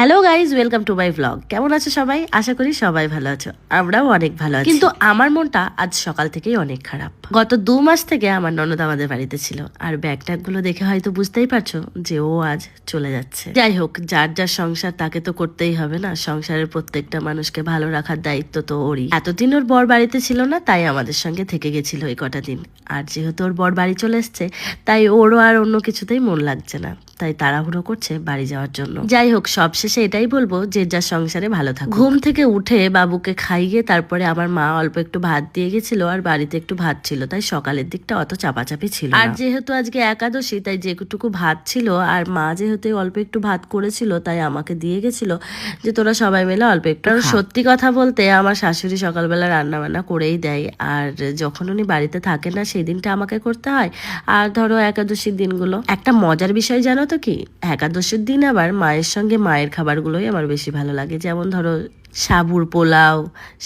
Hello guys, welcome to my blog. কেমন আছো সবাই? আশা করি সবাই ভালো আছো, আমরাও অনেক ভালো আছি। কিন্তু আমার মনটা আজ সকাল থেকেই অনেক খারাপ। গত 2 মাস থেকে আমার ননদ আমাদের বাড়িতে ছিল, আর ব্যাগ ট্যাগ গুলো দেখে হয়তো বুঝতেই পারছো যে ও আজ চলে যাচ্ছে। যাই হোক, যার যার সংসার তাকে তো করতেই হবে না, সংসারের প্রত্যেকটা মানুষকে ভালো রাখার দায়িত্ব তো ওরই। এতদিন ওর বর বাড়িতে ছিল না, তাই আমাদের সঙ্গে থেকে গেছিল এই কটা দিন। আর যেহেতু ওর বর বাড়ি চলে এসছে, তাই ওরও আর অন্য কিছুতেই মন লাগছে না, তাই তাড়াহুড়ো করছে বাড়ি যাওয়ার জন্য। যাই হোক, সবশেষে এটাই বলবো যে যার সংসারে ভালো থাকো। ঘুম থেকে উঠে বাবুকে খাইয়ে তারপরে আমার মা অল্প একটু ভাত দিয়ে গেছিল, আর বাড়িতে একটু ভাত ছিল, তাই সকালের দিকটা অত চাপাচাপি ছিল না। আর যেহেতু আজকে একাদশী, তাই যেটুকু ভাত ছিল, আর মা যেহেতু অল্প একটু ভাত করেছিল, তাই আমাকে দিয়ে গেছিল যে তোরা সবাই মিলে অল্প একটু। সত্যি কথা বলতে আমার শাশুড়ি সকালবেলা রান্না বান্না করেই দেয়, আর যখন উনি বাড়িতে থাকে না সেই দিনটা আমাকে করতে হয়। আর ধরো একাদশীর দিনগুলো একটা মজার বিষয় জানো তো কি, একাদশীর দিন আবার মায়ের সঙ্গে মায়ের খাবারগুলোই আমার বেশি ভালো লাগে। যেমন ধরো সাবুর পোলাও,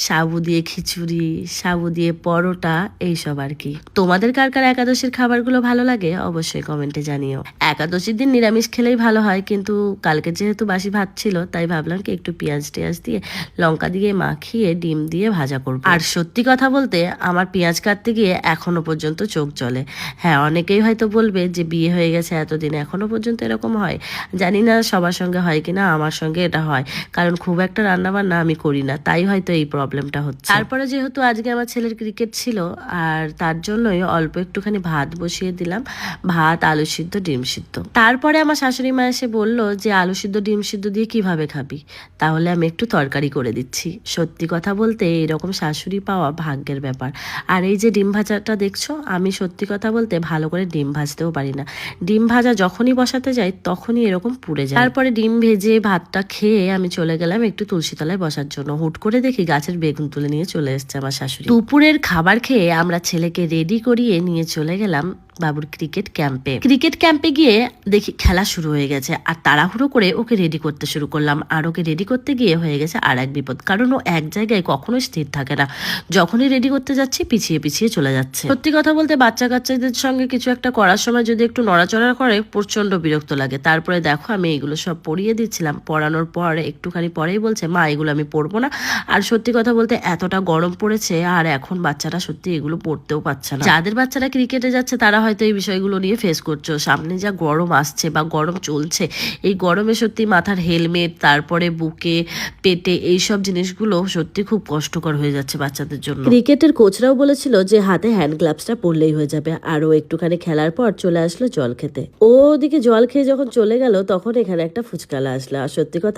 সাবু দিয়ে খিচুড়ি, সাবু দিয়ে পরোটা, এইসব আর কি। তোমাদের কার কার একাদশীর খাবারগুলো ভালো লাগে অবশ্যই কমেন্টে জানিও। একাদশীর দিন নিরামিষ খেলেই ভালো হয়, কিন্তু কালকে যেহেতু বাসি ভাত ছিল, তাই ভাবলাম কি একটু পেঁয়াজ টেয়াজ দিয়ে লঙ্কা দিয়ে মাখিয়ে ডিম দিয়ে ভাজা করবো। আর সত্যি কথা বলতে আমার পেঁয়াজ কাটতে গিয়ে এখনো পর্যন্ত চোখ জ্বলে। হ্যাঁ, অনেকেই হয়তো বলবে যে বিয়ে হয়ে গেছে এতদিন এখনো পর্যন্ত এরকম হয়। জানি না সবার সঙ্গে হয় কিনা, আমার সঙ্গে এটা হয়, কারণ খুব একটা রান্না বান্না আমি করি না, তাই হয়তো এই প্রবলেমটা হচ্ছে। তারপরে যেহেতু আজকে আমার ছেলের ক্রিকেট ছিল, আর তার জন্যই অল্প একটুখানি ভাত বসিয়ে দিলাম, ভাত, আলু সিদ্ধ, ডিম সিদ্ধ। তারপরে আমার শাশুড়ি মা এসে বলল যে আলু সিদ্ধ ডিম সিদ্ধ দিয়ে কিভাবে খাবি, তাহলে আমি একটু তরকারি করে দিচ্ছি। সত্যি কথা বলতে এরকম শাশুড়ি পাওয়া ভাগ্যের ব্যাপার। আর এই যে ডিম ভাজাটা দেখছো, আমি সত্যি কথা বলতে ভালো করে ডিম ভাজতেও পারি না। ডিম ভাজা যখনই বসাতে যাই তখনই এরকম পুড়ে যায়। তারপরে ডিম ভেজে ভাতটা খেয়ে আমি চলে গেলাম একটু তুলসী তলায় বসার জন্য। হুট করে দেখি গাছের বেগুন তুলে নিয়ে চলে এসছে আমার শাশুড়ি। দুপুরের খাবার খেয়ে আমরা ছেলেকে রেডি করিয়ে নিয়ে চলে গেলাম বাবুর ক্রিকেট ক্যাম্পে। ক্রিকেট ক্যাম্পে গিয়ে দেখি খেলা শুরু হয়ে গেছে, আর তাড়াহুড়ো করে ওকে রেডি করতে শুরু করলাম। আর ওকে রেডি করতে গিয়ে হয়ে গেছে আর এক বিপদ, কারণ ও এক জায়গায় কখনোই স্থির থাকে না। যখনই রেডি করতে যাচ্ছি পিছিয়ে পিছিয়ে চলে যাচ্ছে। সত্যি কথা বলতে বাচ্চা কাচ্চাদের সঙ্গে কিছু একটা করার সময় যদি একটু নড়াচড়া করে প্রচন্ড বিরক্ত লাগে। তারপরে দেখো আমি এইগুলো সব পরিয়ে দিচ্ছিলাম, পরানোর পর একটুখানি পরেই বলছে মা এগুলো আমি পরবো না। আর সত্যি কথা বলতে এতটা গরম পড়েছে, আর এখন বাচ্চারা সত্যি এগুলো পড়তেও পারছে না। যাদের বাচ্চারা ক্রিকেটে যাচ্ছে তারা হয়তো এই বিষয়গুলো নিয়ে ফেস করছো। সামনে যা গরম আসছে বা গরম চলছে, এই গরমে সত্যি মাথার হেলমেট, তারপরে বুকে, পেটে, এইসব জিনিসগুলো সত্যি খুব কষ্টকর হয়ে যাচ্ছে বাচ্চাদের জন্য। ক্রিকেটের কোচরাও বলেছিল যে হাতে হ্যান্ড গ্লাভসটা পরলেই হয়ে যাবে। আর ও একটুখানি খেলার পর চলে আসলো জল খেতে। ও ওদিকে জল খেয়ে যখন চলে গেল, তখন এখানে একটা ফুচকালা আসলো। আর সত্যি কথা